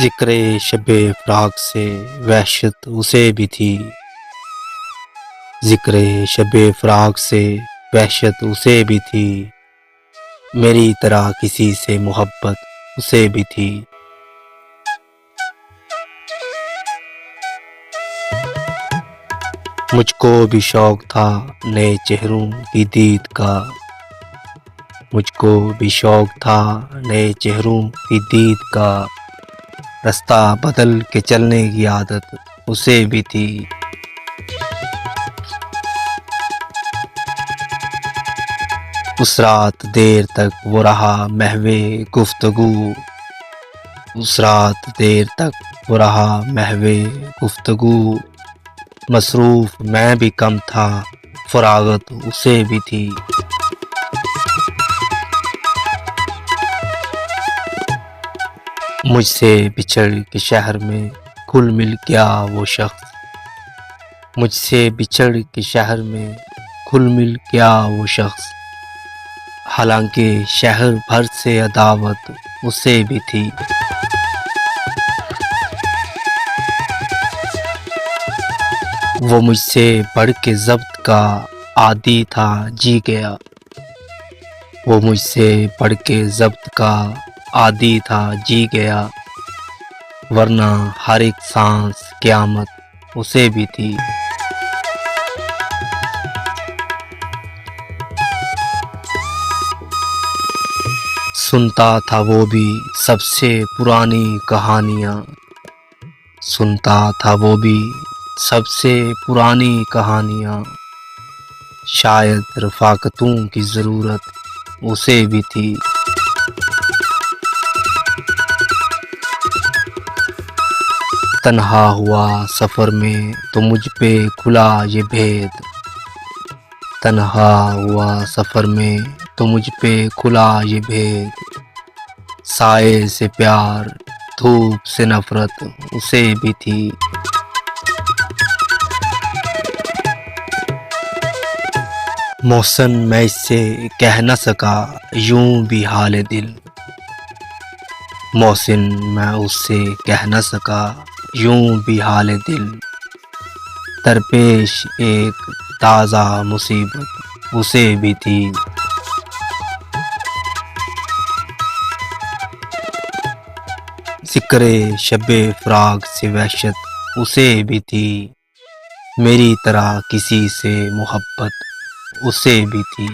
ذکر شب فراق سے وحشت اسے بھی تھی، ذکر شب فراق سے وحشت اسے بھی تھی، میری طرح کسی سے محبت اسے بھی تھی۔ مجھ کو بھی شوق تھا نئے چہروں کی دید کا، مجھ کو بھی شوق تھا نئے چہروں کی دید کا، رستہ بدل کے چلنے کی عادت اسے بھی تھی۔ اس رات دیر تک وہ رہا محو گفتگو، اس رات دیر تک وہ رہا محو گفتگو، مصروف میں بھی کم تھا فراغت اسے بھی تھی۔ مجھ سے بچھڑ کے شہر میں گھل مل گیا وہ شخص، مجھ سے بچھڑ کے شہر میں گھل مل گیا وہ شخص، حالانکہ شہر بھر سے عداوت اسے بھی تھی۔ وہ مجھ سے بڑھ کے ضبط کا عادی تھا جی گیا، وہ مجھ سے بڑھ کے ضبط کا عادی تھا جی گیا، ورنہ ہر ایک سانس قیامت اسے بھی تھی۔ سنتا تھا وہ بھی سب سے پرانی کہانیاں، سنتا تھا وہ بھی سب سے پرانی کہانیاں، شاید رفاقتوں کی ضرورت اسے بھی تھی۔ تنہا ہوا سفر میں تو مجھ پہ کھلا یہ بھید، تنہا ہوا سفر میں تو مجھ پہ کھلا یہ بھید، سائے سے پیار دھوپ سے نفرت اسے بھی تھی۔ محسن میں اس سے کہہ نہ سکا یوں بھی حال دل، محسن میں اس سے کہہ نہ سکا یوں بھی حال دل، درپیش ایک تازہ مصیبت اسے بھی تھی۔ ذکر شب فراق سے وحشت اسے بھی تھی، میری طرح کسی سے محبت اسے بھی تھی۔